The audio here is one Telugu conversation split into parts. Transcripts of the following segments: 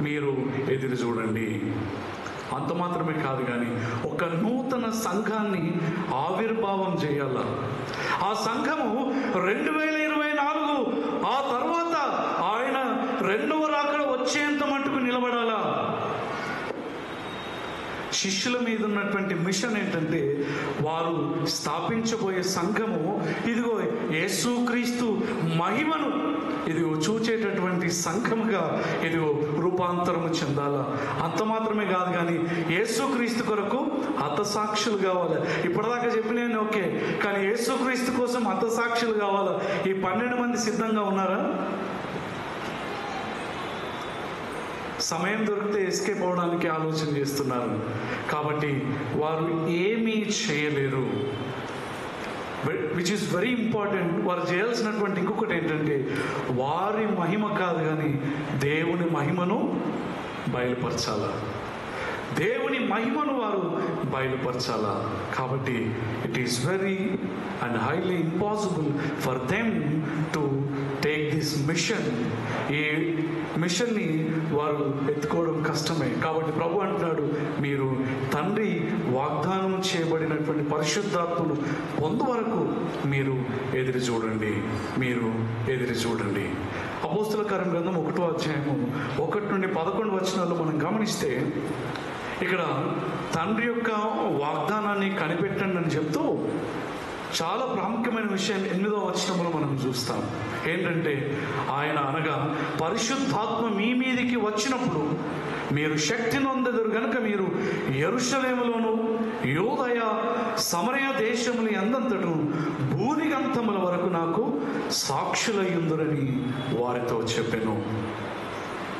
మీరు ఎదురు చూడండి. అంత మాత్రమే కాదు, కానీ ఒక నూతన సంఘాన్ని ఆవిర్భావం చేయాల. ఆ సంఘము 2024 ఆ తర్వాత ఆయన రెండవ రాకడ వచ్చేంత మట్టుకు నిలబడాలా. శిష్యుల మీద ఉన్నటువంటి మిషన్ ఏంటంటే, వారు స్థాపించబోయే సంఘము ఇదిగో యేసుక్రీస్తు మహిమను ఇదిగో చూచేటటువంటి సంఘముగా ఇదిగో రూపాంతరము చెందాలా. అంత మాత్రమే కాదు, కానీ యేసుక్రీస్తు కొరకు హతసాక్షులు కావాలి. ఇప్పటిదాకా చెప్పిన ఓకే, కానీ యేసుక్రీస్తు కోసం హతసాక్షులు కావాలా. ఈ 12 మంది సిద్ధంగా ఉన్నారా? సమయం దొరికితే ఎస్కేప్ అవడానికి ఆలోచన చేస్తున్నారు. కాబట్టి వారు ఏమీ చేయలేరు. Which is very important. వారు చేయాల్సినటువంటి ఇంకొకటి ఏంటంటే, వారి మహిమ కాదు కానీ దేవుని మహిమను బయలుపరచాలా. దేవుని మహిమను వారు బయలుపరచాలా. కాబట్టి it is very and highly impossible for them to take this mission. ఈ మిషన్ని వారు ఎత్తుకోవడం కష్టమే. కాబట్టి ప్రభు అంటున్నాడు, మీరు తండ్రి వాగ్దానం చేయబడినటువంటి పరిశుద్ధాత్మను పొందు వరకు మీరు ఎదురు చూడండి, మీరు ఎదురు చూడండి. అపోస్తుల కార్యం గ్రంథం 1వ అధ్యాయము 1 నుండి 11 వచనాల్లో మనం గమనిస్తే, ఇక్కడ తండ్రి యొక్క వాగ్దానాన్ని కనిపెట్టండి అని చెప్తూ చాలా ప్రాముఖ్యమైన విషయం 8వ వచనంలో మనం చూస్తాం. ఏంటంటే, ఆయన అనగా పరిశుద్ధాత్మ మీ మీదికి వచ్చినప్పుడు మీరు శక్తి నొందెదరు గనుక మీరు యెరూషలేములోను యూదయ సమరయ దేశములు ఎందంతటను భూదిగంతముల వరకు నాకు సాక్షులయ్యుందురని వారితో చెప్పెను.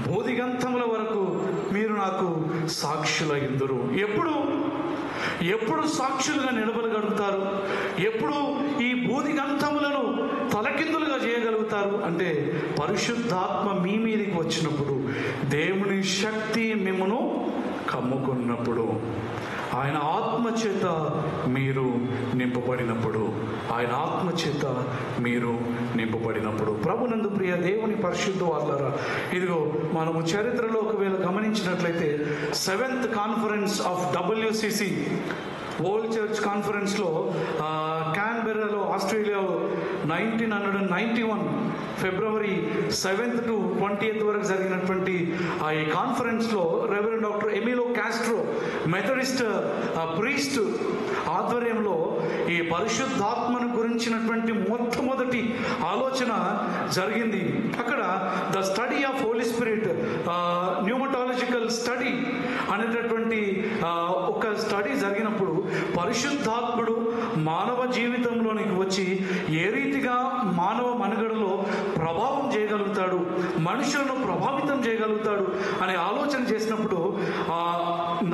భూదిగంతముల వరకు మీరు నాకు సాక్షులయ్యుందురు. ఎప్పుడు సాక్షులుగా నిలబడగలుగుతారు? ఎప్పుడు ఈ భూదిగంతములను తలకిందులుగా చేయగలుగుతారు అంటే, పరిశుద్ధాత్మ మీ మీదకి వచ్చినప్పుడు, దేవుని శక్తి మిమ్మను కమ్ముకున్నప్పుడు, ఆయన ఆత్మచేత మీరు నింపబడినప్పుడు, ఆయన ఆత్మచేత మీరు నింపబడినప్పుడు. ప్రభునందు ప్రియ దేవుని పరిశుద్ధ వాళ్ళారా, ఇదిగో మనము చరిత్రలో ఒకవేళ గమనించినట్లయితే 7th conference of WCC world church కాన్ఫరెన్స్లో క్యాన్బెర్రాలో ఆస్ట్రేలియాలో 1991 ఫిబ్రవరి 7th to 20th వరకు జరిగినటువంటి ఈ కాన్ఫరెన్స్లో reverend doctor Emilio Castro Methodist priest ఆధ్వర్యంలో ఈ పరిశుద్ధాత్మను గురించినటువంటి మొట్టమొదటి ఆలోచన జరిగింది. అక్కడ the study of Holy Spirit pneumatological study అనేటటువంటి ఒక స్టడీ జరిగినప్పుడు, పరిశుద్ధాత్ముడు మానవ జీవితంలోనికి వచ్చి ఏ రీతిగా మానవ మనుగడలో ప్రభావం చేయగలుగుతాడు, మనుషులను ప్రభావితం చేయగలుగుతాడు అనే ఆలోచన చేసినప్పుడు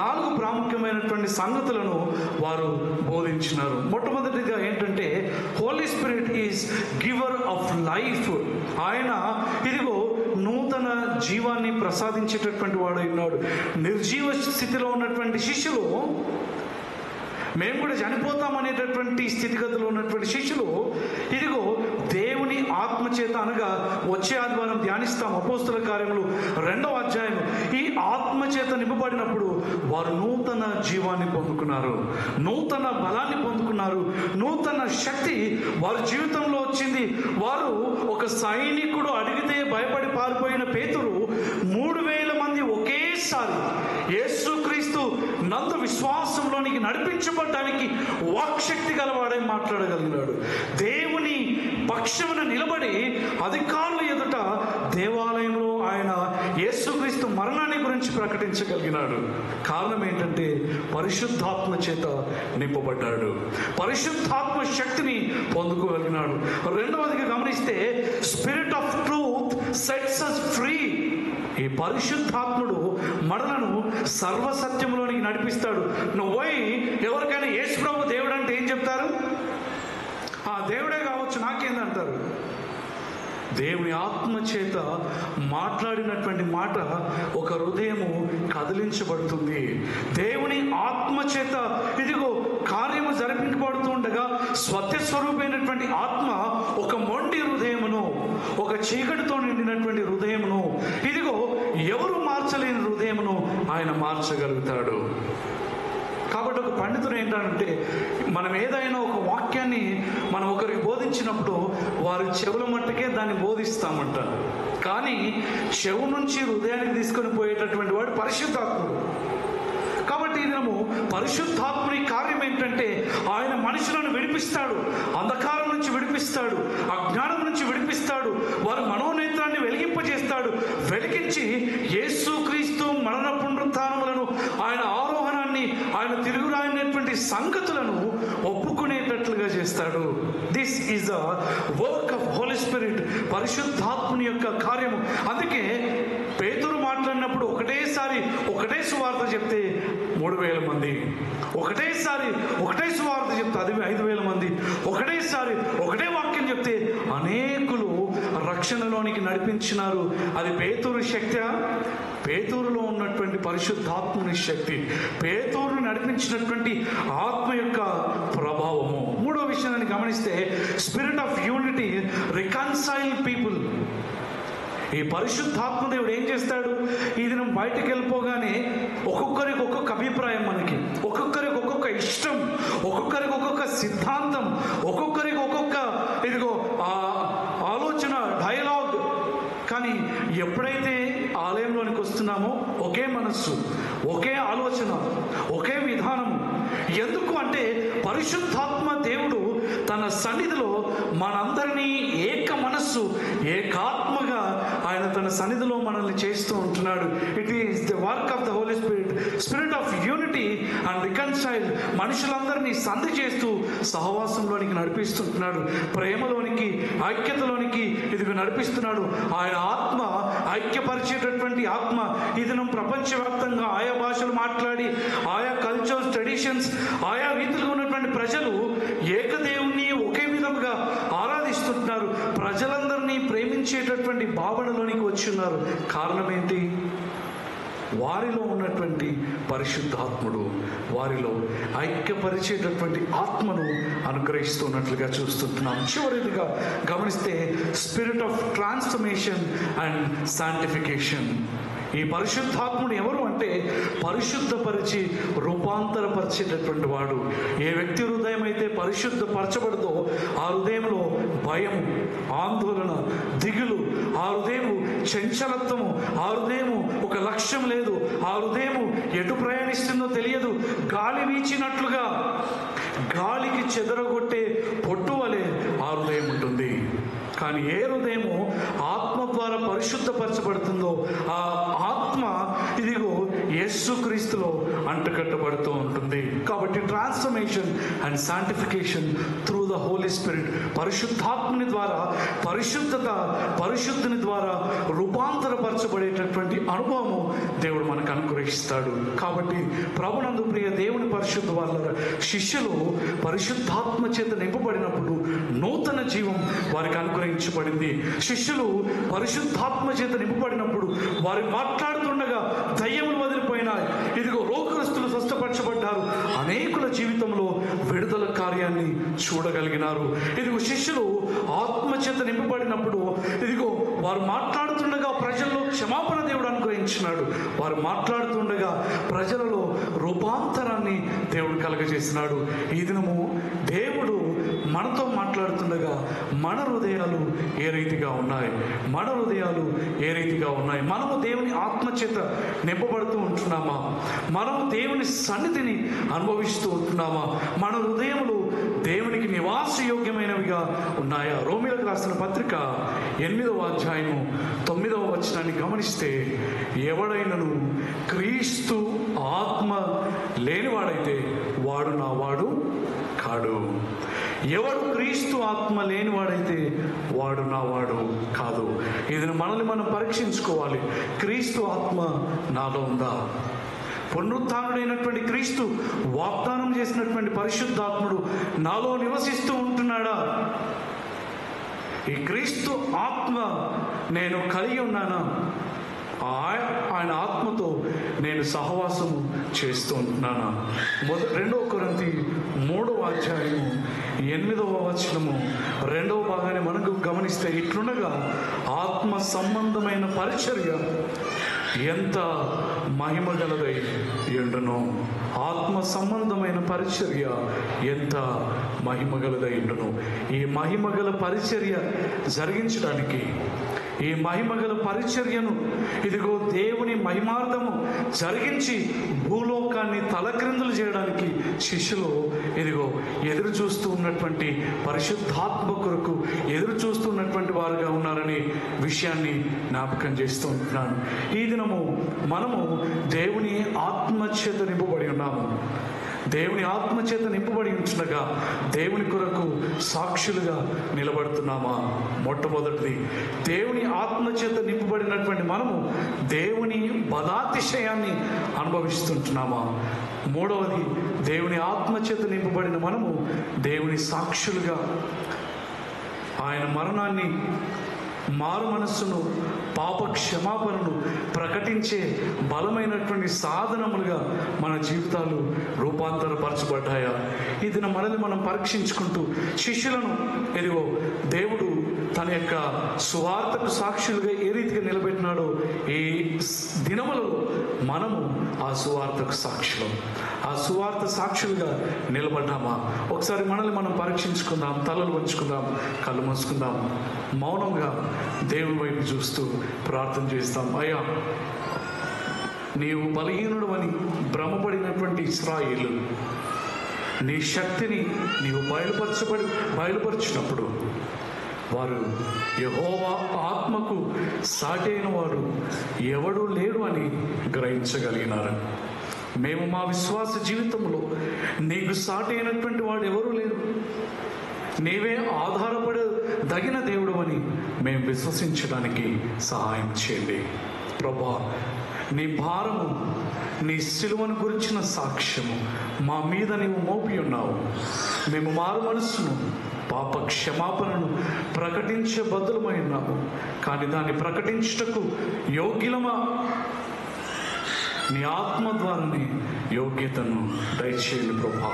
4 ప్రాముఖ్యమైనటువంటి సంగతులను వారు బోధించినారు. మొట్టమొదటిగా ఏంటంటే, holy spirit is giver of life. ఆయన ఇదిగో నూతన జీవాన్ని ప్రసాదించేటటువంటి వాడై ఉన్నాడు. నిర్జీవ స్థితిలో ఉన్నటువంటి శిష్యులు, మేము కూడా చనిపోతామనేటటువంటి స్థితిగతిలో ఉన్నటువంటి శిష్యులు, ఇదిగో దేవుని ఆత్మచేత అనగా వచ్చే ఆదివారం ధ్యానిస్తాం అపోస్తుల కార్యములు 2వ అధ్యాయం. ఈ ఆత్మచేత నింపబడినప్పుడు వారు నూతన జీవాన్ని పొందుకున్నారు, నూతన బలాన్ని పొందుకున్నారు, నూతన శక్తి వారి జీవితంలో వచ్చింది. వారు ఒక సైనికుడు అడిగితే భయపడి పారిపోయిన పేతురు 3000 మంది ఒకేసారి యేసుక్రీస్తు నందు విశ్వాసంలోనికి నడిపించబడడానికి వాక్శక్తి గలవాడై మాట్లాడగలిగినాడు. దేవుని పక్షమున నిలబడి అధికారుల ఎదుట దేవాలయంలో ఆయన యేసుక్రీస్తు మరణాన్ని గురించి ప్రకటించగలిగినాడు. కారణం ఏంటంటే, పరిశుద్ధాత్మ చేత నింపబడ్డాడు, పరిశుద్ధాత్మ శక్తిని పొందుకోగలిగినాడు. రెండవదిగా గమనిస్తే, spirit of truth sets us free. ఈ పరిశుద్ధాత్ముడు మనలను సర్వసత్యంలోనికి నడిపిస్తాడు. నువ్వు పోయి ఎవరికైనా యేసు ప్రభు దేవుడు అంటే ఏం చెప్తారు? దేవుడే కావచ్చు, నాకేందంటారు? దేవుని ఆత్మచేత మాట్లాడినటువంటి మాట ఒక హృదయము కదిలించబడుతుంది. దేవుని ఆత్మచేత ఇదిగో కార్యము జరిపించబడుతూ ఉండగా సత్యస్వరూపమైనటువంటి ఆత్మ ఒక మొండి హృదయమును, ఒక చీకటితో నిండినటువంటి హృదయమును ఇదిగో ఎవరు మార్చలేని హృదయమును ఆయన మార్చగలుగుతాడు. కాబట్టి ఒక పండితుడు ఏంటంటే, మనం ఏదైనా ఒక వాక్యాన్ని మనం ఒకరికి బోధించినప్పుడు వారి చెవుల మట్టుకే దాన్ని బోధిస్తామంట. కానీ చెవు నుంచి హృదయానికి తీసుకొని పోయేటటువంటి వాడు పరిశుద్ధాత్ముడు. కాబట్టి మనము పరిశుద్ధాత్ముని కార్యం ఏంటంటే, ఆయన మనుషులను విడిపిస్తాడు, అంధకారం నుంచి విడిపిస్తాడు, అజ్ఞానం నుంచి విడిపిస్తాడు, వారి మనోనేత్రాన్ని వెలిగింపజేస్తాడు. వెలిగించి యేసుక్రీస్తు మరణ పునరుత్థానములను, ఆయన ఆరోహణాన్ని, ఆయన తిరుగురాయినటువంటి సంగతులను ఒప్పుకునేటట్లుగా చేస్తాడు. This is the work of Holy Spirit, పరిశుద్ధాత్ముని యొక్క కార్యము. అందుకే పేతురు మాట్లాడినప్పుడు ఒకటే సువార్త చెప్తే 3,000 మంది, ఒకటే సువార్త చెప్తే అది 5,000 మంది, ఒకటే వాక్యం చెప్తే అనేకులు రక్షణలోనికి నడిపించినారు. అది పేతురు శక్తి, పేతురులో ఉన్నటువంటి పరిశుద్ధాత్ముని శక్తి, పేతురుని నడిపించినటువంటి ఆత్మ యొక్క ప్రభావము. మూడో విషయాన్ని గమనిస్తే, spirit of unity reconcile people. ఈ పరిశుద్ధాత్మ దేవుడు ఏం చేస్తాడు? ఇది మనం బయటికి వెళ్ళిపోగానే ఒక్కొక్కరికి ఒక్కొక్క అభిప్రాయం, మనకి ఒక్కొక్కరికి ఒక్కొక్క ఇష్టం, ఒక్కొక్కరికి ఒక్కొక్క సిద్ధాంతం, ఒక్కొక్కరికి ఒక్కొక్క ఆలోచన, డైలాగ్. కానీ ఎప్పుడైతే ఆలయంలోనికి వస్తున్నామో ఒకే మనస్సు, ఒకే ఆలోచన, ఒకే విధానం. ఎందుకు అంటే పరిశుద్ధాత్మ దేవుడు తన సన్నిధిలో మనందరినీ ఏక మనస్సు, ఏకాత్మగా ఆయన తన సన్నిధిలో మనల్ని చేస్తూ ఉంటున్నాడు. It is the work of the Holi Spirit, spirit of unity and reconcile. మనుషులందరినీ సంధి చేస్తూ సహవాసంలోనికి నడిపిస్తుంటున్నాడు, ప్రేమలోనికి, ఐక్యతలోనికి ఇదిగో నడిపిస్తున్నాడు. ఆయన ఆత్మ ఐక్యపరిచేటటువంటి ఆత్మ. ఇది మనం ప్రపంచవ్యాప్తంగా ఆయా భాషలు మాట్లాడి, ఆయా కల్చర్స్, ట్రెడిషన్స్, ఆయా రీతిలో ఉన్నటువంటి ప్రజలు ఏకదేవుణ్ణి ఒకే విధంగా ఆరాధిస్తుంటున్నారు. ప్రజలందరినీ ప్రేమించేటటువంటి భావనలోనికి వచ్చి ఉన్నారు. కారణం ఏంటి? వారిలో ఉన్నటువంటి పరిశుద్ధాత్ముడు వారిలో ఐక్యపరిచేటటువంటి ఆత్మను అనుగ్రహిస్తున్నట్లుగా చూస్తుంటున్నాం. చివరిగా గమనిస్తే, spirit of transformation and sanctification. ఈ పరిశుద్ధాత్ముడు ఎవరు అంటే, పరిశుద్ధపరిచి రూపాంతరపరిచేటటువంటి వాడు. ఏ వ్యక్తి హృదయం అయితే పరిశుద్ధపరచబడదో ఆ హృదయంలో భయం, ఆందోళన, దిగులు, ఆ హృదయము చంచలత్వము, ఆ హృదయము ఒక లక్ష్యం లేదు, ఆ హృదయము ఎటు ప్రయాణిస్తుందో తెలియదు, గాలి వీచినట్లుగా గాలికి చెదరగొట్టే పొట్టు వలె ఆ హృదయం ఉంటుంది. కానీ ఏ హృదయము ఆత్మ ద్వారా పరిశుద్ధపరచబడుతుందో ఆ ఆత్మ ఇదిగో యేసుక్రీస్తులో అంటకట్టబడుతూ ఉంటుంది. కాబట్టి transformation and sanctification through the Holi spirit, పరిశుద్ధాత్మని ద్వారా పరిశుద్ధుని ద్వారా రూపాంతరపరచబడేటటువంటి అనుభవము దేవుడు మనకు అనుగ్రహిస్తాడు. కాబట్టి ప్రభునందు ప్రియ దేవుని పరిశుద్ధ వాళ్ళ శిష్యులు పరిశుద్ధాత్మ చేత నింపబడినప్పుడు నూతన జీవం వారికి అనుగ్రహించబడింది. శిష్యులు పరిశుద్ధాత్మ చేత నింపబడినప్పుడు వారు మాట్లాడుతుండగా దయ్యములు వదిలిపోయినాయి. ఇదిగో రోగగ్రస్తులు స్వస్థపరచబడ్డారు. అనేకుల జీవితంలో విడుదల కార్యాన్ని చూడగలిగినారు. ఇదిగో శిష్యులు ఆత్మ చేత నింపబడినప్పుడు ఇదిగో వారు మాట్లాడుతుండగా ప్రజల్లో క్షమాపణ దేవుడు అనుగ్రహించినాడు. వారు మాట్లాడుతుండగా ప్రజలలో రూపాంతరాన్ని దేవుడు కలగజేసినాడు. ఈ దినము దేవుడు మనతో మాట్లాడుతుండగా మన హృదయాలు ఏ రీతిగా ఉన్నాయి, మనము దేవుని ఆత్మ చేత నింపబడుతూ ఉంటున్నామా? మనము దేవుని సన్నిధిని అనుభవిస్తూ ఉంటున్నామా? మన హృదయములు దేవునికి నివాసయోగ్యమైనవిగా ఉన్నాయా? రోమీయులకు రాసిన పత్రిక 8వ అధ్యాయము 9వ వచనాన్ని గమనిస్తే, ఎవడైనను క్రీస్తు ఆత్మ లేనివాడైతే వాడు నా వాడు కాడు. ఎవడు క్రీస్తు ఆత్మ లేనివాడైతే వాడు నా వాడు కాదు. ఇది మనల్ని మనం పరీక్షించుకోవాలి. క్రీస్తు ఆత్మ నాలో ఉందా? పునరుత్థానుడైనటువంటి క్రీస్తు వాగ్దానం చేసినటువంటి పరిశుద్ధాత్ముడు నాలో నివసిస్తూ ఉంటున్నాడా? ఈ క్రీస్తు ఆత్మ నేను కలిగి ఉన్నానా? ఆయన ఆత్మతో నేను సహవాసము చేస్తూ ఉంటున్నానా? 2 కొరింథీ 3వ అధ్యాయము 8వ వచనము 2వ భాగాన్ని మనకు గమనిస్తే, ఇట్లుండగా ఆత్మ సంబంధమైన పరిచర్య ఎంత మహిమ గలదై ఉండును. ఆత్మ సంబంధమైన పరిచర్య ఎంత మహిమ గలదై ఉండును. ఈ మహిమగల పరిచర్య జరిగించడానికి, ఈ మహిమగల పరిచర్యను ఇదిగో దేవుని మహిమార్థము జరిగించి భూలోకాన్ని తలక్రిందులు చేయడానికి శిష్యులు ఇదిగో ఎదురు చూస్తూ ఉన్నటువంటి, పరిశుద్ధాత్మ కొరకు ఎదురు చూస్తున్నటువంటి వారుగా ఉన్నారనే విషయాన్ని జ్ఞాపకం చేస్తూ ఉంటున్నాను. ఈ దినము మనము దేవుని ఆత్మచేత నింపబడి ఉన్నాము. దేవుని ఆత్మచేత నింపబడి ఉంచునగా దేవుని కొరకు సాక్షులుగా నిలబడుతున్నామా? మొట్టమొదటిది, దేవుని ఆత్మచేత నింపబడినటువంటి మనము దేవుని బలాతిశయాన్ని అనుభవిస్తుంటున్నామా? మూడవది, దేవుని ఆత్మచేత నింపబడిన మనము దేవుని సాక్షులుగా ఆయన మరణాన్ని, మారు మనస్సును, పాప క్షమాపణను ప్రకటించే బలమైనటువంటి సాధనములుగా మన జీవితాలు రూపాంతరపరచబడ్డాయా? ఇది మనల్ని మనం పరీక్షించుకుంటూ శిష్యులను ఎదిగో దేవుడు తన యొక్క సువార్తకు సాక్షులుగా ఏ రీతిగా నిలబెట్టినాడో ఈ దినములలో మనము ఆ సువార్తకు సాక్షులం, ఆ సువార్త సాక్షులుగా నిలబడ్డామా? ఒకసారి మనల్ని మనం పరీక్షించుకుందాం. తలలు వంచుకుందాం, కళ్ళు మూసుకుందాం, మౌనంగా దేవుని వైపు చూస్తూ ప్రార్థన చేస్తాం. అయ్యా, నీవు బలహీనుడు అని భ్రమపడినటువంటి ఇశ్రాయేలు నీ శక్తిని నీవు బయలుపరిచినప్పుడు వారు యెహోవా ఆత్మకు సాటైన వాడు ఎవడూ లేడు అని గ్రహించగలిగినారు. మేము మా విశ్వాస జీవితంలో నీకు సాటైనటువంటి వాడు ఎవరూ లేరు, నీవే ఆధారపడదగిన దేవుడు అని మేము విశ్వసించడానికి సహాయం చేయండి ప్రభా. నీ భారము, నీ సిలువను గురించిన సాక్ష్యము మా మీద నీవు మోపి ఉన్నావు. మేము మారు మనస్సును, పాప క్షమాపణను ప్రకటించే బదులమై ఉన్నాము. కానీ దాన్ని ప్రకటించుటకు యోగ్యులమా? నీ ఆత్మ ద్వారానే యోగ్యతను దయచేయండి ప్రభా.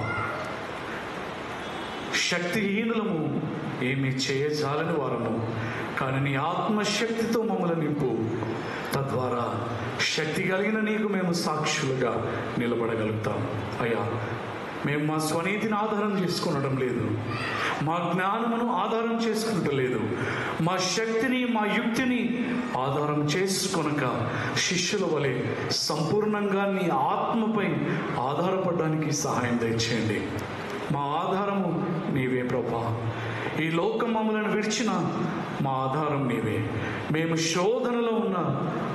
శక్తిహీనులము, ఏమీ చేయజాలని వారము, కానీ నీ ఆత్మశక్తితో మమ్మల్ని నింపు. తద్వారా శక్తి కలిగిన నీకు మేము సాక్షులుగా నిలబడగలుగుతాం. అయ్యా, మేము మా స్వనీతిని ఆధారం చేసుకునడం లేదు, మా జ్ఞానమును ఆధారం చేసుకునటం లేదు, మా శక్తిని, మా యుక్తిని ఆధారం చేసుకొనక శిష్యుల వలె సంపూర్ణంగా నీ ఆత్మపై ఆధారపడడానికి సహాయం దయచేయండి. మా ఆధారము నీవే ప్రభా. ఈ లోకం మమ్మల్ని విడిచిన మా ఆధారం నీవే. మేము శోధనలో ఉన్న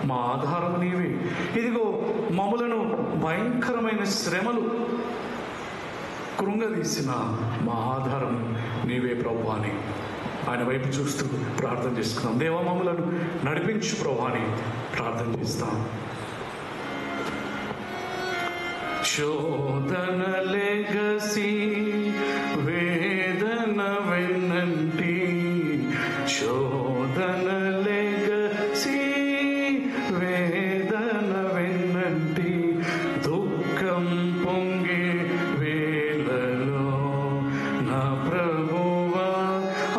మా ఆధారం నీవే. ఇదిగో మమ్మలను భయంకరమైన శ్రమలు కృంగదీసిన మా ఆధారం నీవే ప్రభు అని ఆయన వైపు చూస్తూ ప్రార్థన చేసుకున్నాం. దేవా, మమ్మలను నడిపించు ప్రభు అని ప్రార్థన చేస్తాం. శోధన లెగసి వేదన వెన్నంటి, శోధన లెగసి వేదన వెన్నంటి, దుఃఖం పొంగే వేళలో నా ప్రభువా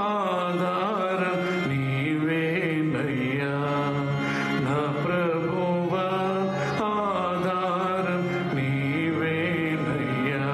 ఆధారం నీవేనయ్యా. నా ప్రభువా ఆధారం నీవేనయ్యా.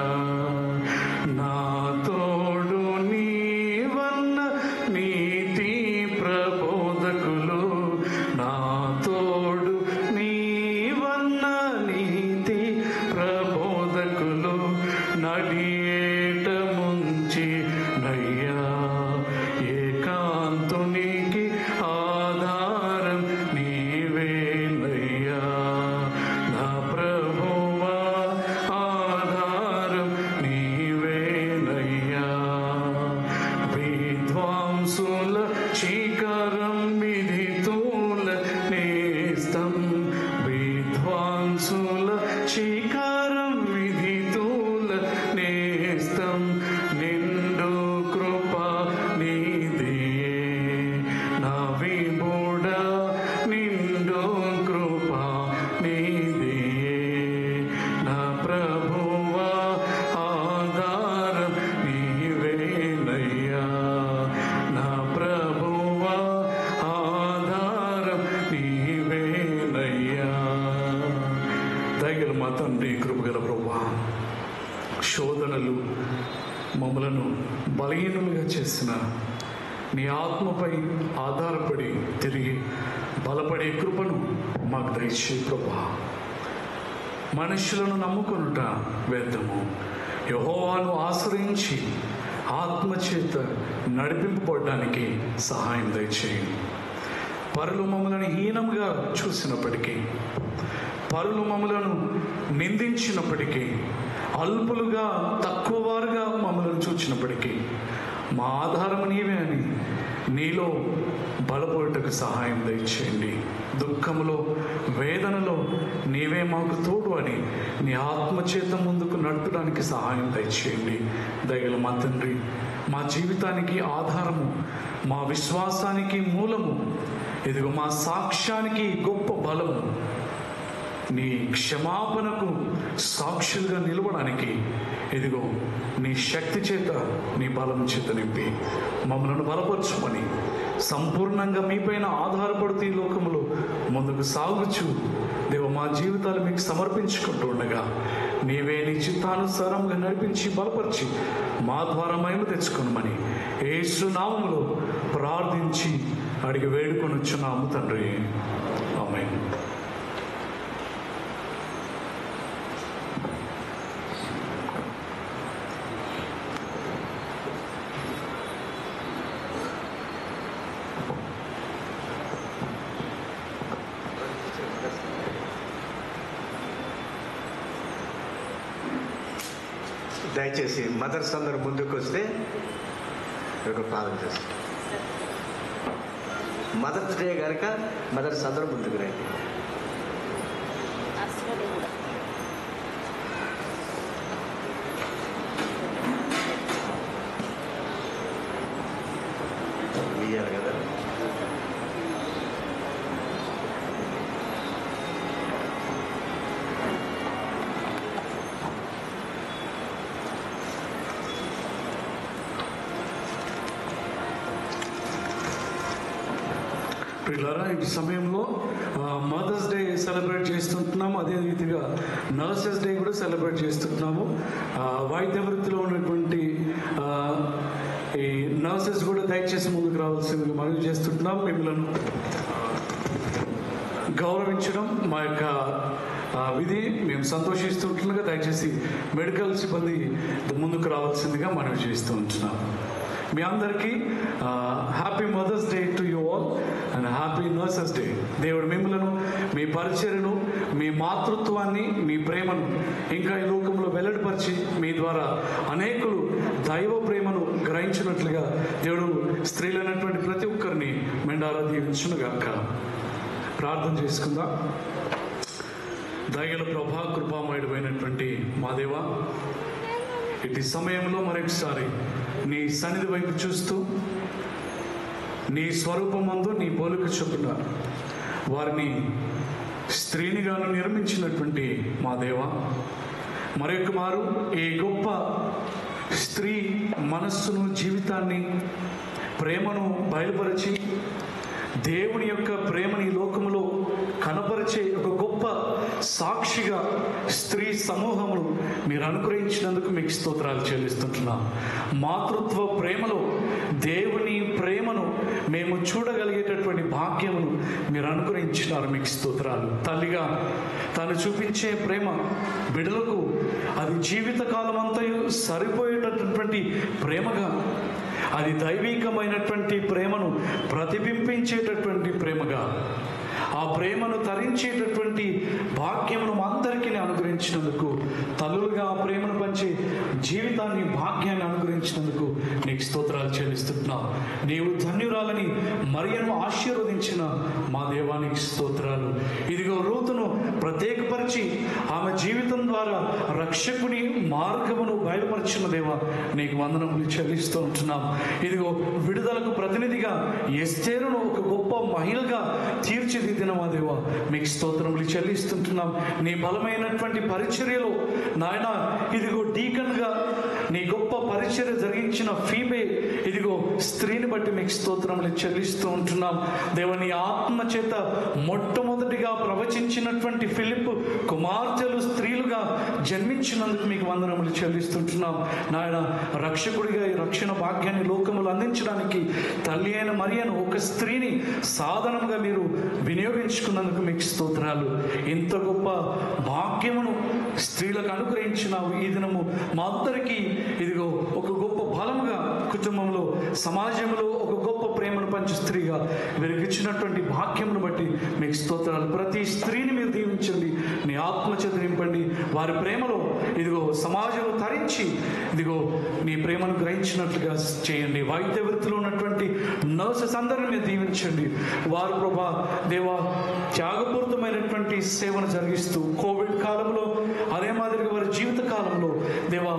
మా తండ్రి, కృపగల ప్రభువా, శోధనలు మమ్మలను బలహీనులుగా చేసిన నీ ఆత్మపై ఆధారపడి తిరిగి బలపడే కృపను మాకు దయచే ప్రభువా. మనుషులను నమ్ముకొనుట వ్యర్థము, యెహోవాను ఆశ్రయించి ఆత్మచేత నడిపింపబడడానికి సహాయం దయచేయండి. పరులు మమ్మల్ని హీనంగా చూసినప్పటికీ, పరులు మమ్మలను నిందించినప్పటికీ, అల్పులుగా తక్కువ వారుగా మమ్మల్ని చూచినప్పటికీ మా ఆధారము నీవే అని నీలో బలపడటకు సహాయం దయచేయండి. దుఃఖములో, వేదనలో నీవే మాకు తోడు అని నీ ఆత్మచేత ముందుకు నడపడానికి సహాయం దయచేయండి. దయగల మా తండ్రి, మా జీవితానికి ఆధారము, మా విశ్వాసానికి మూలము, ఇదిగో మా సాక్ష్యానికి గొప్ప బలము, నీ క్షమాపణకు సాక్షులుగా నిలవడానికి ఇదిగో నీ శక్తి చేత, నీ బలం చేత నింపి మమ్మల్ని బలపరచుమని సంపూర్ణంగా మీపైన ఆధారపడుతూ ఈ లోకంలో ముందుకు సాగుచు దేవ మా జీవితాలు మీకు సమర్పించుకుంటూ ఉండగా నీవే నీ చిత్తానుసారంగా నడిపించి బలపరిచి మా ద్వారా మహిమ తెచ్చుకోమని యేసు నామములో ప్రార్థించి అడిగి వేడుకొని వచ్చున్నాము తండ్రి. ఆమేన్. దయచేసి మదర్స్ అందరూ ముందుకు వస్తే ఒక ప్రార్థన చేస్తాం. మదర్స్ డే కనుక మదర్స్ అందరూ ముందుకు రండి. ఇయ్యాలి కదా. పిల్లరా, ఈ సమయంలో మదర్స్ డే సెలబ్రేట్ చేస్తుంటున్నాము. అదే రీతిగా నర్సెస్ డే కూడా సెలబ్రేట్ చేస్తుంటున్నాము. వైద్య వృత్తిలో ఉన్నటువంటి ఈ నర్సెస్ కూడా దయచేసి ముందుకు రావాల్సిందిగా మనవి చేస్తుంటున్నాం. మిమ్మల్ని గౌరవించడం మా యొక్క విధి. మేము సంతోషిస్తుండగా దయచేసి మెడికల్ సిబ్బంది ముందుకు రావాల్సిందిగా మనవి చేస్తూ ఉంటున్నాం. మీ అందరికీ happy mother's day to you all and happy nurses' day. దేవుడు మిమ్మలను, మీ పరిచర్యను, మీ మాతృత్వాన్ని, మీ ప్రేమను ఇంకా ఈ లోకంలో వెల్లడిపరిచి మీ ద్వారా అనేకులు దైవ ప్రేమను గ్రహించినట్లుగా దేవుడు స్త్రీలైనటువంటి ప్రతి ఒక్కరిని మెండారా దీవించునుగాక. ప్రార్థన చేసుకుందాం. దయగల ప్రభా, కృపామయుడమైనటువంటి మా దేవా, ఇటు సమయంలో మరొకసారి నీ సన్నిధి వైపు చూస్తూ నీ స్వరూపమందు నీ పోలిక చొప్పున వారిని స్త్రీనిగాను నిర్మించినటువంటి మా దేవా, మరొక మారు ఈ గొప్ప స్త్రీ మనస్సును, జీవితాన్ని, ప్రేమను బయలుపరిచి దేవుని యొక్క ప్రేమని లోకములో కనపరిచే ఒక గొప్ప సాక్షిగా స్త్రీ సమూహమును మీరు అనుగ్రహించినందుకు మీకు స్తోత్రాలు చెల్లిస్తుంటున్నాం. మాతృత్వ ప్రేమలో దేవుని ప్రేమను మేము చూడగలిగేటటువంటి భాగ్యమును మీరు అనుగ్రహించినారు. మీకు స్తోత్రాలు. తల్లిగా తాను చూపించే ప్రేమ బిడ్డలకు అది జీవితకాలం అంతయు సరిపోయేటటువంటి ప్రేమగా, అది దైవికమైనటువంటి ప్రేమను ప్రతిబింబించేటటువంటి ప్రేమగా, ఆ ప్రేమను తరించేటటువంటి భాగ్యమును అందరికీ అనుగ్రహించినందుకు, తల్లులుగా ఆ ప్రేమను పంచే జీవితాన్ని, భాగ్యాన్ని అనుగ్రహించినందుకు నీకు స్తోత్రాలు చెల్లిస్తున్నావు. నీవు ధన్యురాలని మరియను ఆశీర్వదించిన మా దేవానికి స్తోత్రాలు. ఇదిగో రూతును ప్రత్యేకపరిచి ఆమె జీవితం ద్వారా రక్షకుని మార్గమును బయలుపరిచిన దేవా నీకు వందనములు చెల్లిస్తూ ఉంటున్నాం. ఇదిగో విడుదలకు ప్రతినిధిగా ఎస్తేరును ఒక గొప్ప మహిళగా తీర్చిదిద్దిన మా దేవా మీకు స్తోత్రములు చెల్లిస్తుంటున్నాం. నీ బలమైనటువంటి పరిచర్యలో నాయన ఇదిగో డీకన్గా నీ గొప్ప పరిచర్య జరిగించిన ఫీబే, ఇదిగో స్త్రీని బట్టి మీకు స్తోత్రములు చెల్లిస్తూ ఉంటున్నాం. దేవ నీ ఆత్మ చేత మొట్టమొదటిగా ప్రవచించినటువంటి ఫిలిప్ కుమార్తెలు స్త్రీలుగా జన్మించినందుకు మీకు వందనములు చెల్లిస్తుంటున్నాం నాయన. రక్షకుడిగా ఈ రక్షణ భాగ్యాన్ని లోకములు అందించడానికి తల్లి అయిన మరియను, ఒక స్త్రీని సాధనంగా మీరు వినియోగించుకున్నందుకు మీకు స్తోత్రాలు. ఇంత గొప్ప భాగ్యమును స్త్రీలకు అనుగ్రహించినావు. ఈ దినము మా అందరికీ ఇదిగో ఒక గొప్ప బలముగా, కుటుంబంలో, సమాజంలో ఒక గొప్ప ప్రేమను పంచు స్త్రీగా మీరు ఇచ్చినటువంటి భాగ్యమును బట్టి మీకు స్తోత్రాలు. ప్రతి స్త్రీని మీరు దీవించండి, నీ ఆత్మచేత నింపండి. వారి ప్రేమలో ఇదిగో సమాజంలో తరించి ఇదిగో నీ ప్రేమను గ్రహించినట్లుగా చేయండి. వైద్య వృత్తిలో ఉన్నటువంటి నర్సెస్ అందరిని మీరు దీవించండి. వారు ప్రభా దేవా త్యాగపూరితమైనటువంటి సేవను జరిగిస్తూ కోవిడ్ కాలంలో, అదే మాదిరిగా వారి జీవిత కాలంలో దేవా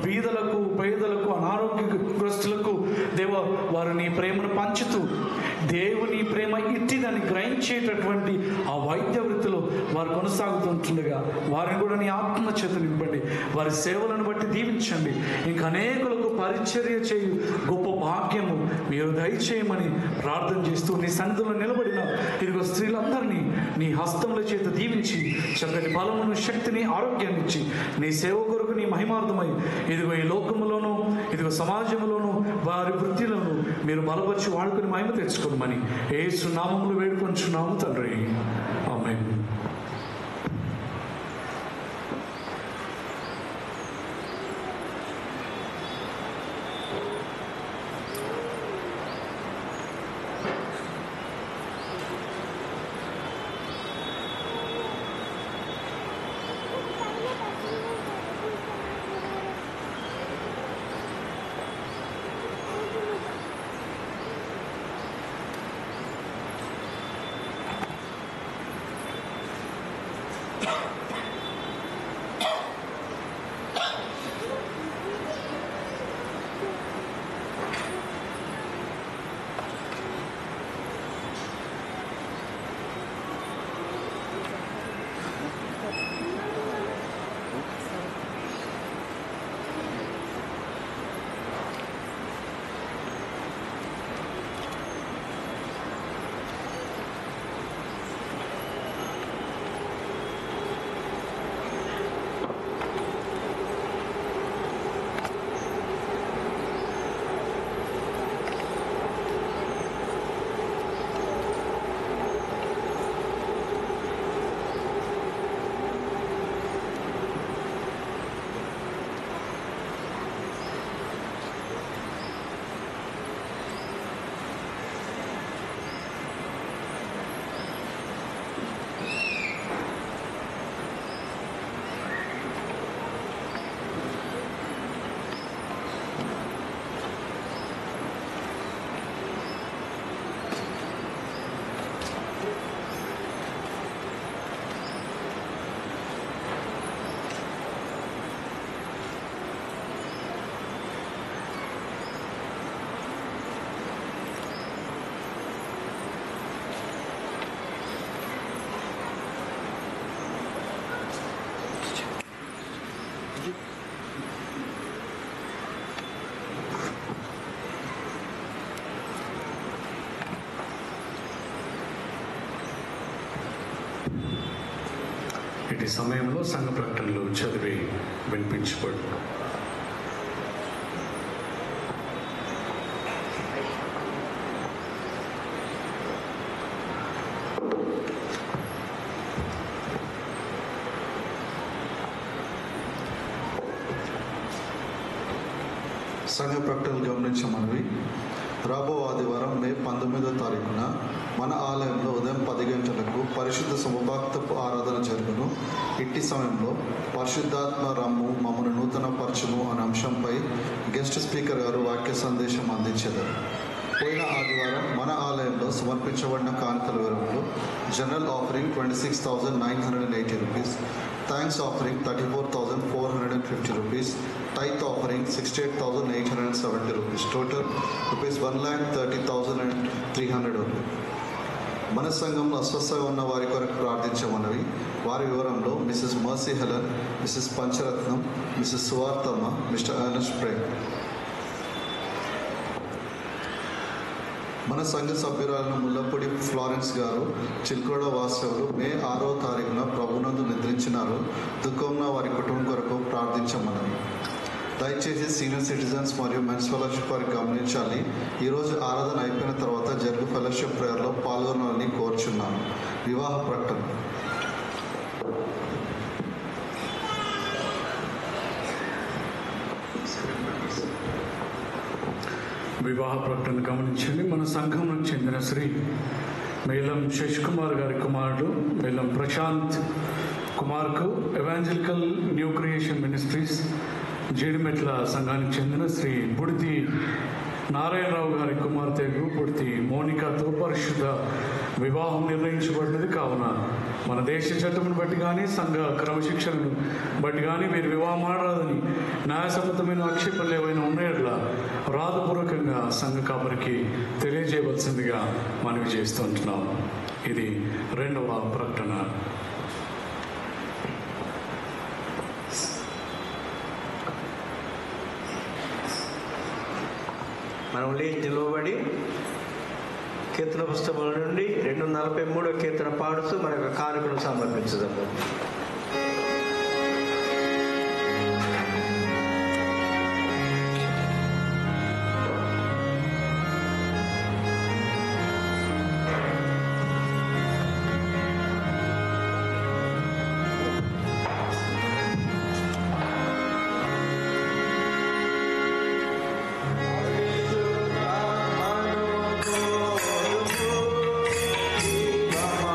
బీదలకు, పేదలకు, అనారోగ్యగ్రస్తులకు దేవా వారు నీ ప్రేమను పంచుతూ దేవుని ప్రేమ ఇట్టిదని గ్రహించేటటువంటి ఆ వైద్య వృత్తిలో వారు కొనసాగుతుంటుండగా వారిని కూడా నీ ఆత్మ చేత నింపండి. వారి సేవలను బట్టి దీవించండి. ఇంకా అనేకులకు పరిచర్య చేయు గొప్ప భాగ్యము మీరు దయచేయమని ప్రార్థన చేస్తూ నీ సన్నిధిలో నిలబడిన ఇదిగో స్త్రీలందరినీ నీ హస్తముల చేత దీవించి చక్కటి బలమును, శక్తిని, ఆరోగ్యాన్ని ఇచ్చి నీ సేవ కొరకు నీ మహిమార్థమై ఇదిగో ఈ లోకములోను, ఇదిగో సమాజంలోను, వారి వృత్తిలోను మీరు బలపరిచి వాడుకుని మహిమ తెచ్చుకోమని యేసు నామములో వేడుకొంచున్నాము తండ్రి. ఆమేన్. ఇటు సమయంలో సంఘ ప్రకటనలు చదివి వినిపించబడు. సంఘ ప్రకటనలు గమనించమనివి. రాబో ఆదివారం మే 19వ తారీఖున మన ఆలయంలో ఉదయం 10 గంటలకు పరిశుద్ధ సమభాక్తపు ఆరాధన జరుగును. ఇట్టి సమయంలో పరిశుద్ధాత్మ రమ్ము మమ్మను నూతన పరచును అనే అంశంపై గెస్ట్ స్పీకర్ గారు వాక్య సందేశం అందించారు. పోయిన ఆదివారం మన ఆలయంలో సమర్పించబడిన కానుకల వివరంలో general offering 26,980 rupees, thanks offering 34,450 rupees, tithe offering 68,870 rupees, total rupees 1,30,300 rupees. మన సంఘంలో అస్వస్థగా ఉన్న వారి కొరకు ప్రార్థించమన్నవి. వారి వివరంలో Mrs Mercy Helen, Mrs Pancharatnam, Mrs Suvarthamma, Mr Ernest Prem. మన సంఘ సభ్యురాలైన ముల్లపూడి ఫ్లారెన్స్ గారు చిల్కోడ వాస్తవులు మే 6వ తారీఖున ప్రభునందు నిద్రించినారు. దుఃఖంలో వారి కుటుంబం కొరకు ప్రార్థించమని. దయచేసి సీనియర్ సిటిజన్స్ మరియు మెన్స్ ఫెలోషిప్ వారికి గమనించాలి. ఈరోజు ఆరాధన అయిపోయిన తర్వాత జరుగు ఫెలోషిప్ ప్రేయర్లో పాల్గొనాలని కోరుచున్నాను. వివాహ ప్రకటన. వివాహ ప్రకటన గమనించండి. మన సంఘంకు చెందిన శ్రీ మేలం శశ్ కుమార్ గారి కుమారుడు మేలం ప్రశాంత్ కుమార్కు evangelical new creation ministries Jeedimetla సంఘానికి చెందిన శ్రీ బుడితి నారాయణరావు గారి కుమార్తెకు బుడితి మోనికాతో పరిశుద్ధ వివాహం నిర్ణయించబడినది. కావున మన దేశ చట్టమును బట్టి కానీ సంఘ క్రమశిక్షణను బట్టి కానీ వీరు వివాహం ఆడరాదని న్యాయసమ్మతమైన ఆక్షేపణలు ఏవైనా ఉన్నాయట్లా రాతపూర్వకంగా సంఘ కాపరికి తెలియజేయవలసిందిగా మనవి చేస్తుంటున్నాం. ఇది 2వ ప్రకటన. మనం లేచి నిలవబడి కీర్తన పుస్తకం నుండి 243వ కీర్తన పాడుతూ మన యొక్క కానుకను సమర్పించదాము. Baba,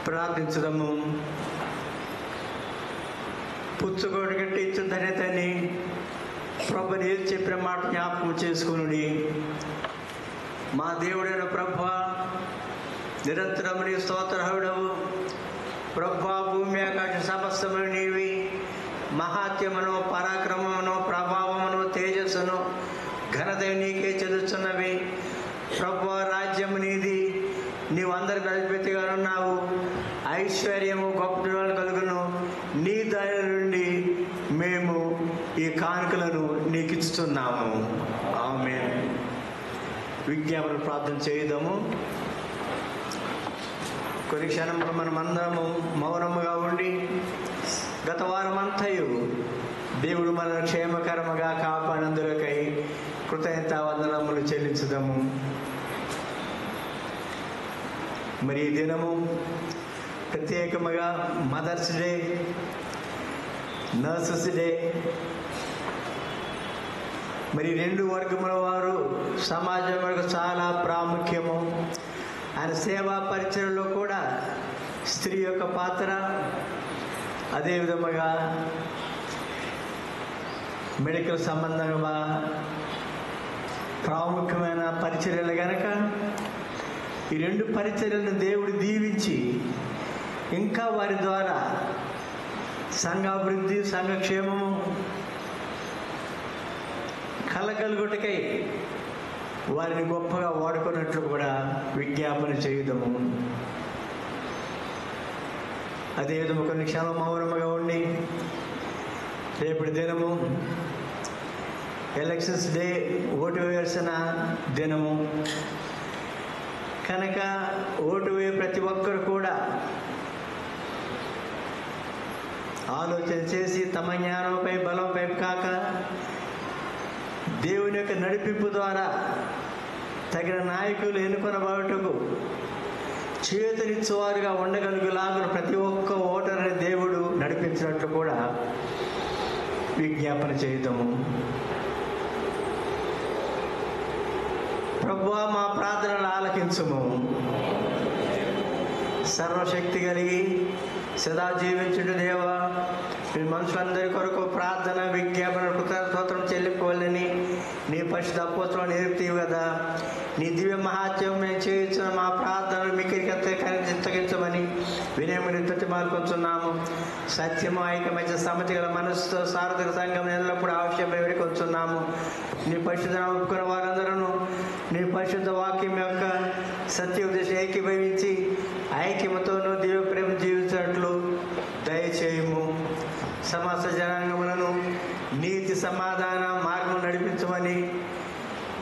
ప్రార్థించదము. పుచ్చుకోడు కట్టి ఇచ్చు ధన్యతని ప్రభుని ఏది చెప్పిన మాట జ్ఞాపకం చేసుకుని, మా దేవుడైన ప్రభువా, నిరంతరము నీ స్తోత్రహుడవు. ప్రభువా, భూమి ఆకాశ సమస్తములు నీవి. మహాత్యమును, పరాక్రమమును, ప్రభావమును, తేజస్సును, ఘనత నీకే చెందుతున్నవి. ప్రభువా, రాజ్యము నీది. నీవు అందరికి అధిపతిగా ఉన్నావు. ఐశ్వర్యము, గొప్ప కలుగును. నీ దయ నుండి మేము ఈ కానుకలను నీకు ఇస్తున్నాము. ఆమేన్. విజ్ఞాపన ప్రార్థన చేద్దాము. కొన్ని క్షణములు మనమందరము మౌనముగా ఉండి, గత వారం అంతయు దేవుడు మనల్ని క్షేమకరముగా కాపాడినందులకై కృతజ్ఞతా వందనములు చెల్లించుదాము. మరి ఈ దినము ప్రత్యేకముగా మదర్స్ డే, నర్సెస్ డే. మరి రెండు వర్గముల వారు సమాజం వరకు చాలా ప్రాముఖ్యము. ఆయన సేవా పరిచయంలో కూడా స్త్రీ యొక్క పాత్ర, అదేవిధముగా మెడికల్ సంబంధంగా ప్రాముఖ్యమైన పరిచర్యలు కనుక ఈ రెండు పరిచర్యలను దేవుడు దీవించి ఇంకా వారి ద్వారా సంఘాభివృద్ధి, సంఘక్షేమము కలగలుగుటకై వారిని గొప్పగా వాడుకున్నట్లు కూడా విజ్ఞాపన చేయుదము. అదేవిధంగా కొన్ని క్షణం మౌనముగా ఉండి, రేపటి దినము ఎలక్షన్స్ డే, ఓటు వేసిన దినము కనుక ఓటు వేయ ప్రతి ఒక్కరు కూడా ఆలోచన చేసి తమ జ్ఞానంపై, బలంపై కాక దేవుని యొక్క నడిపింపు ద్వారా తగిన నాయకులు ఎన్నుకొనబడుటకు చేతునిచ్చేవారుగా ఉండగలుగులాగున ప్రతి ఒక్క ఓటర్ని దేవుడు నడిపించినట్లు కూడా విజ్ఞాపన చేద్దాము. ప్రభువా, మా ప్రార్థనలు ఆలకించుము. సర్వశక్తి కలిగి సదా జీవించుడు దేవా, మీ మనుషులందరి కొరకు ప్రార్థన, విజ్ఞాపన, కృతజ్ఞతలు చెల్లిపోవాలని నీ పరిశుద్ధ అపోస్తలులు నేర్పుతీవి కదా. నీ దివ్య మహాత్యం మేము చేయించిన మా ప్రార్థనలు మీకు చిత్తగించమని వినయముని ప్రతిమాలుకొంచున్నాము. సత్యము, ఐక్యమత్య, సమ్మతి గల మనస్సుతో సార్థక సంఘం ఎల్లప్పుడూ ఆవశ్యకమై వేడుకొంచున్నాము. నీ పరిశుద్ధ ఒప్పుకున్న వారందరూ నీ పరిశుద్ధ వాక్యం యొక్క సత్య ఉద్దేశం ఏకీభవించి ఐక్యమతోనూ దివ్య ప్రేమ జీవించినట్లు దయచేయము. సమస్త జనాంగములను నీతి సమాధాన మార్గం నడిపించమని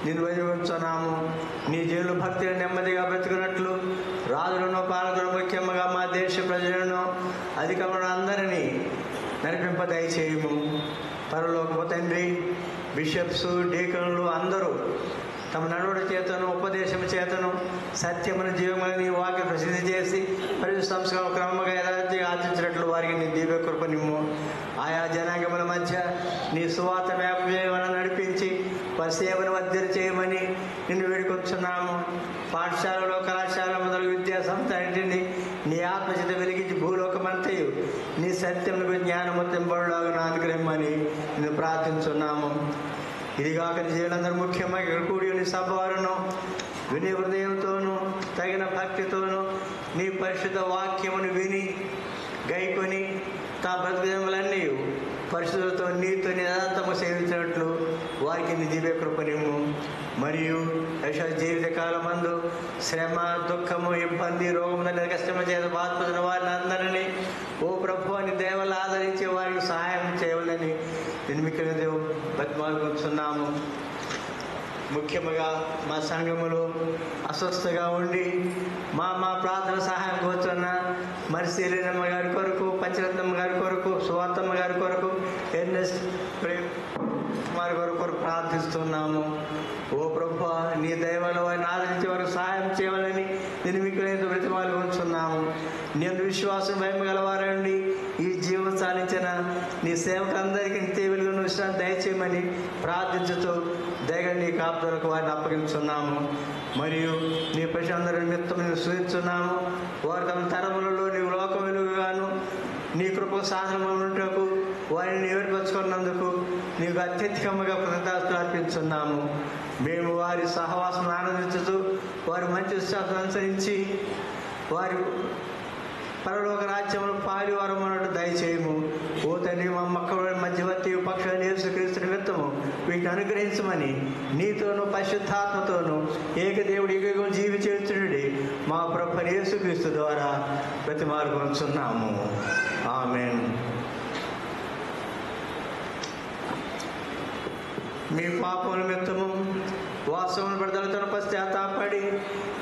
నేను వదిలించున్నాము. నీ జనులు భక్తిని నెమ్మదిగా బ్రతుకున్నట్లు రాజులను, పాలకులను, ముఖ్యంగా మా దేశ ప్రజలను, అధికారులను అందరినీ నడిపింప దయచేయము. పరలోకపు తండ్రి, బిషప్స్, డీకన్లు అందరూ తమ నడువుల చేతను, ఉపదేశం చేతను సత్యమును, జీవమును నీ వాక్య ప్రసిద్ధి చేసి మరియు సంస్కారం క్రమంగా యథార్థంగా ఆచరించినట్లు వారికి నీ దివ్య కృప నిమ్ము. ఆయా జనాంగముల మధ్య నీ సువార్త వ్యాప్తి నడిపించి వారి సేవను వర్ధన చేయమని నిన్ను వేడుకొచ్చున్నాము. పాఠశాలలో, కళాశాల మొదలు విద్యా సంస్థలన్నింటినీ నీ ఆత్మచేత వెలిగించి భూలోకమంతయు నీ సత్యమును జ్ఞానముత్తంబడులాగా అనుగ్రహమని నిన్ను ప్రార్థించున్నాము. ఇదిగాక నీ జీవులందరూ ముఖ్యంగా ఇక్కడ కూడి నీ సభ వారును విని హృదయంతోనూ తగిన భక్తితోనూ నీ పరిశుద్ధ వాక్యమును విని గైకొని తా బ్రతుకుదములన్నీ పరిశుద్ధులతో నీతో నిరంతరము సేవించినట్లు వారికి నీ దివ్య కృపనిమ్ము. మరియు యశ జీవితకాలమందు శ్రమ, దుఃఖము, ఇబ్బంది, రోగము, కష్టము చేత బాధపడిన వారిని అందరినీ ఓ ప్రభు అని దేవలు ఆదరించి వారికి సహాయం చేయవాలని నేను మీకు బతిమాలుకొచ్చున్నాము. ముఖ్యంగా మా సంఘములో అస్వస్థగా ఉండి మా ప్రార్థన సహాయం కోరుతున్న మరిశీలనమ్మ గారి కొరకు, పంచరత్నమ్మ గారి కొరకు, సువార్తమ్మ గారి కొరకు, ఎర్నెస్ట్ కుమార్ గారి కొరకు ప్రార్థిస్తున్నాము. ఓ ప్రభువా, నీ దైవాలు వారిని ఆదరించి వారికి సహాయం చేయాలని నేను మీకు బ్రతిమాలుకొంచున్నాము. నేను విశ్వాసం భయం గలవారండి ఈ జీవం సాధించిన నీ సేవకందరికీ నిత్య వెలుగును విశ్రాంతి దయచేయమని ప్రార్థించుతూ దయగా నీ కాపుదలకు వారిని అప్పగించున్నాము. మరియు నీ ప్రజలందరి నిమిత్తం నేను సూచిస్తున్నాము. వారి తమ తరములలో నీవు లోక వెలుగుగాను నీ కృపకు సాధనకు వారిని ఏర్పరచుకున్నందుకు నీకు అత్యధికంగా కృతజ్ఞతలు అర్పించున్నాము. మేము వారి సహవాసం ఆనందించుతూ వారి మంచి విశ్వాసం అనుసరించి వారి పరలోక రాజ్యంలో పాలివారం అన్నట్టు దయచేయము. ఓ తండ్రి, మా మక్కల మధ్యవర్తి పక్షాన్ని యేసుక్రీస్తు నిమిత్తము వీటిని అనుగ్రహించమని నీతోనూ పరిశుద్ధాత్మతోనూ ఏకదేవుడి యుగం జీవించుడి మా ప్రభువైన యేసుక్రీస్తు ద్వారా బ్రతిమాలుకొనుచున్నాము. ఆమేన్. మీ పాపముల నిమిత్తము వాస్తవం పడదలతో పశ్చాత్తాపడి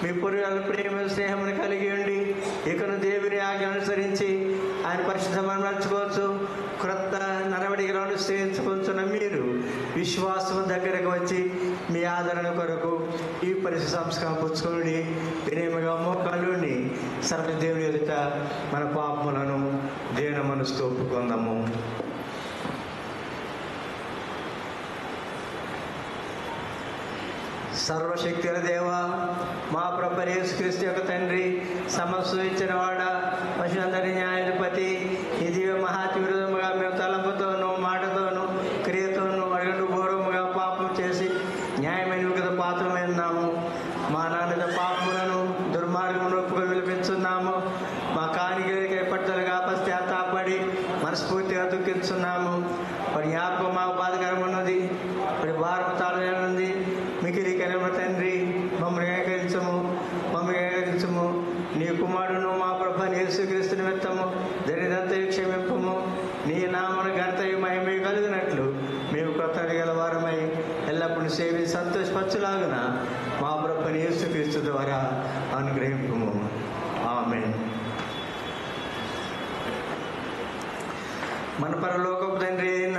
మీ పూర్వీకుల ప్రేమ స్నేహమును కలిగి ఉండి ఇకను దేవుని ఆజ్ఞ అనుసరించి ఆయన పరిశుద్ధమని నడుచుకోవచ్చు. క్రొత్త నడవడికలను సేవించుకుంటున్న మీరు విశ్వాసం దగ్గరకు వచ్చి మీ ఆదరణ కొరకు ఈ పరిస్థితి సంస్కారం పుచ్చుకొని వినయముగా మోకాలుని సర్వదేవుని ఎదుట మన పాపములను దేన మనసుతో ఒప్పుకుందాము. సర్వశక్తి దేవా, మా ప్రభువైన యేసుక్రీస్తు యొక్క తండ్రి, సమస్త ఇచ్చిన వాడ, పశువులందరి న్యాయాధిపతి, ఈ దివ్య మహాతి విరోధముగా మేము తలంపుతోనూ మాటతోనూ క్రియతోనూ అడుగుడు గౌరవముగా పాపం చేసి న్యాయమైన విగత పాత్రమైనాము. మా నాన్నద పాపములను దుర్మార్గమును ఒప్పుకొని విలిపించున్నాము. మా కానికై పట్టుదలగా పశ్చాత్తాపడి మనస్ఫూర్తిగా దుఃఖిస్తున్నాము. వాడి జ్ఞాపకం మాకు బాధకరమున్నది, వాడి భారత తాళనుంది. మిగిలి కనిమ తండ్రి, మమ్మల్ని ఏకరించము. నీ కుమారుడును మా ప్రభువైన యేసుక్రీస్తు నిమిత్తము జరిగినంతయు క్షమింపము. నీ నామను ఘనతయు మహిమయు కలిగినట్లు మేము కృతజ్ఞత గల వారమై ఎల్లప్పుడూ సేవించి సంతోషపరచులాగున మా ప్రభువైన యేసుక్రీస్తు ద్వారా అనుగ్రహింపము. ఆమేన్. మన పరలోకపు తండ్రి అయిన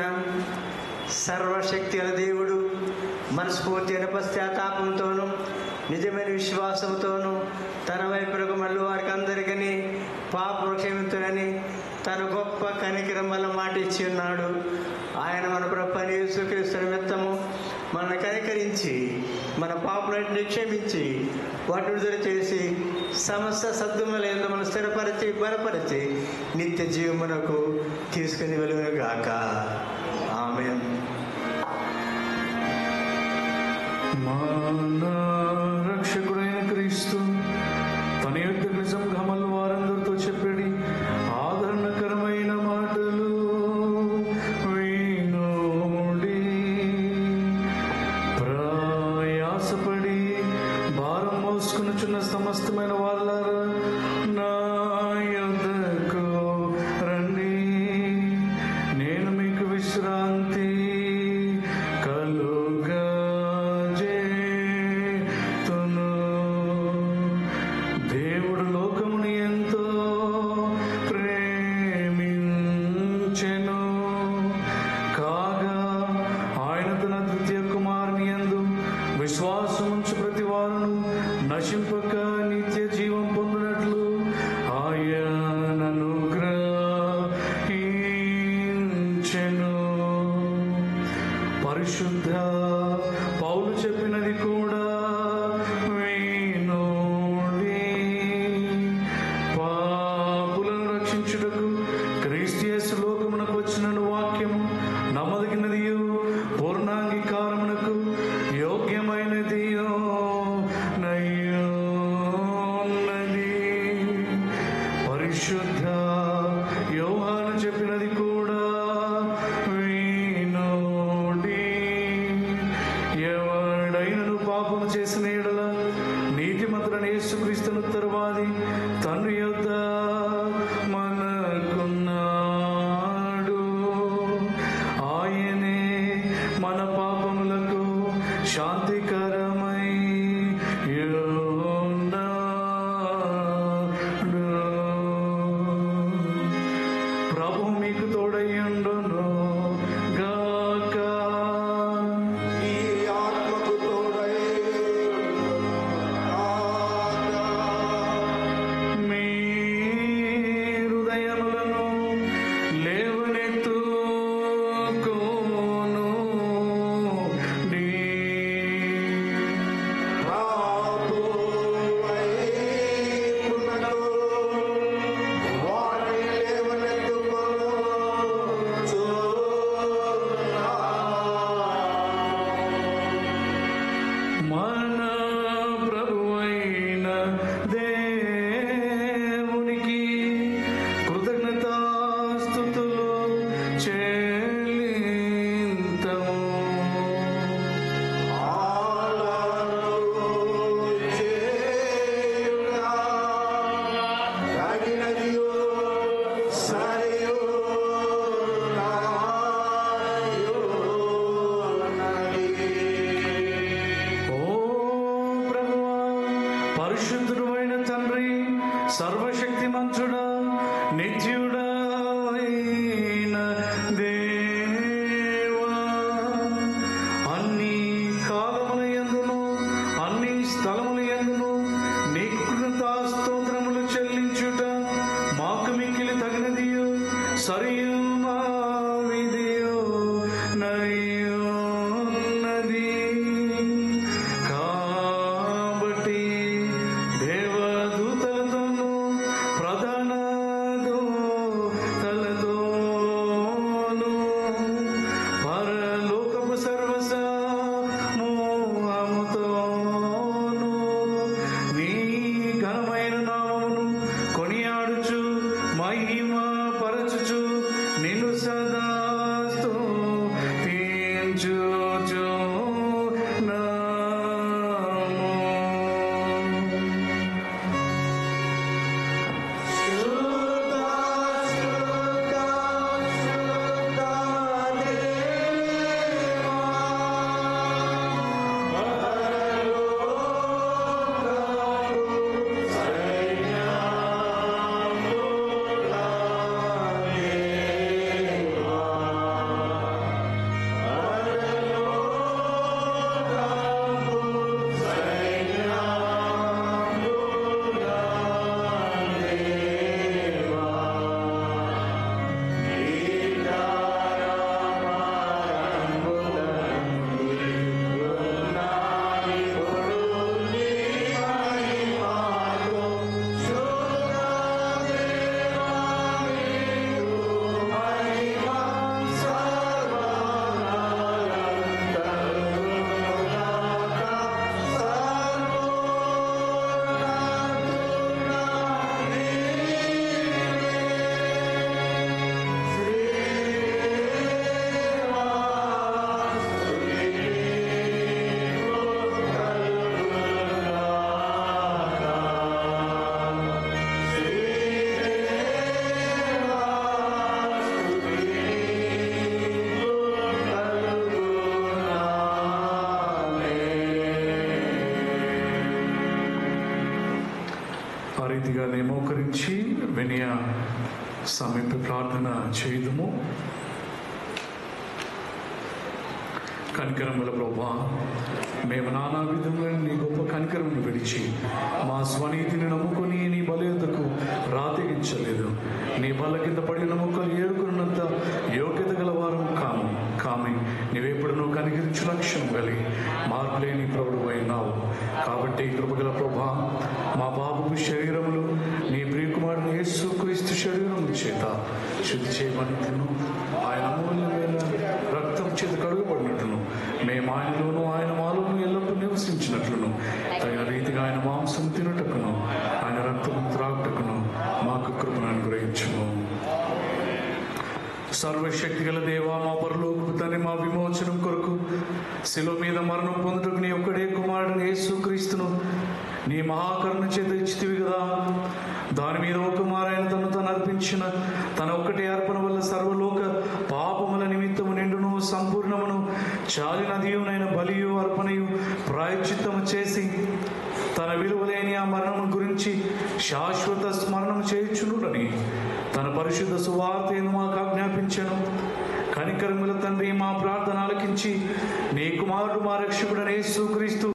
సర్వశక్తి గల దేవుడు మనస్ఫూర్తి అయిన పశ్చాత్తాపంతోనూ నిజమైన విశ్వాసంతోనూ తన వైపులకు మళ్ళీ వారికి అందరికీ పాపం క్షమించునని తన గొప్ప కనికరం వల్ల మాట ఇచ్చి ఉన్నాడు. ఆయన మన ప్రభువైన యేసుక్రీస్తు నిమిత్తము మనల్ని కనికరించి మన పాపలన్నింటినీ క్షమించి వాటిని విడుదల చేసి సమస్త సద్దుమలందు మనం స్థిరపరిచి బలపరిచి నిత్య జీవమునకు తీసుకుని వెలుగునుగాక. ఆమేన్. మన రక్షకుడైన క్రీస్తు తన యొక్క నిజం గమలు వారందరితో చెప్పాడు. ఆదరణకరమైన మాటలు వినోడి, ప్రయాసపడి భారం మోసుకునిచున్న సమస్తమైన వాళ్ళారా నా యొద్దకు రండి, నేను మీకు విశ్రాంతి కలుగా. దేవుడు లోకముని ఎంతో ప్రేమించెను, కాగా ఆయన తన ద్వితీయ కుమారుని యందు విశ్వాసముంచు ప్రతి వారును నశింపక నిత్య జీవం పొందినట్లు ఆయన అనుగ్రహించెను. పరిశుద్ధ పౌలు చెప్పినది కూడా క్రీస్తు యేసు లోకమునకు వచ్చిన వాక్యము నమ్మదగినదియు పూర్ణాంగీకారమునకు యోగ్యమైనదియో నయ్యున్నది. పరిశుద్ధ యోహాను చెప్పినది కూడా వినోడి. ఎవడైనను పాపము చేసిన యెడల నీతిమంతుడైన యేసుక్రీస్తును ఉత్తరవాది తండ్రి యొద్ద మనకున్నాడు. ఆయనే మన పాపములకు శాంతికరమై ఉన్నాడు. ప్రభు మీకు నిత్యుడైన దేవా, అన్ని కాలములయందును అన్ని స్థలములయందును నీకు కృతజ్ఞతాస్తుతులు చెల్లించుట మాకు మిక్కిలి తగినదియు సరియు మా విధియు నయ్యున్నది. కాబట్టి దేవదూతలతోనూ ప్రధాన దూతలతోనూ పరలోకపు సర్వసమూహముతోనూ నీ ఘనమైన నామమును కొనియాడుచు మహిమ పరచుచు నిన్ను సదా ఆ రీతిగానే మోకరించి వినయ సమీప ప్రార్థన చేయుదుము. కనికరముల ప్రభా, మేము నానా విధములైన నీ గొప్ప కనికరమును విడిచి మా స్వనీతిని నమ్ముకొని నీ బలయుద్ధకు రాతెగించలేదు. నీ బల కింద పడిన మొక్కలు ఏరుకున్నంత యోగ్యత గలవారం కామి నీవెప్పుడునూ కనికరించు లక్ష్యం కలిగి మార్పులేని ప్రభువు అయినావు. కాబట్టి కృపగల ప్రభా, మా బాబుకు శరీరములు నీ ప్రియకుమారుని యేసుక్రీస్తు శరీరము చేత శుద్ధి చేయబడినట్లును ఆయన అమూల్యమైన రక్తం చేత కడుగబడినట్లును మేము ఆయనలోను ఆయన మాలోను ఎల్లప్పుడూ నివసించినట్లును తగిన రీతిగా ఆయన మాంసం తినుటకును ఆయన రక్తము త్రాగుటకును మాకు కృపను అనుగ్రహించును. సర్వశక్తి గల దేవా, మా పరలోకపు తండ్రి, మా విమోచనం కొరకు శిలువ మీద మరణం పొందుటకు నీ ఒక్కడే కుమారుడు యేసుక్రీస్తును నీ మహాకరుణ చేత ఇచ్చితివి కదా. దాని మీద ఒక కుమారైన తను అర్పించిన తన ఒక్కటి అర్పణ వల్ల సర్వలోక పాపముల నిమిత్తము నిండును సంపూర్ణమును చాలినదియునైన బలియు అర్పణయు ప్రాయశ్చిత్తము చేసి తన విలువలేని ఆ మరణము గురించి శాశ్వత స్మరణం చేయుచునుడని తన పరిశుద్ధ సువార్తను మాకు ఆజ్ఞాపించెను. కనికరముల తండ్రి, మా ప్రార్థన ఆలకించి నీ కుమారుడు మా రక్షకుడైన యేసుక్రీస్తు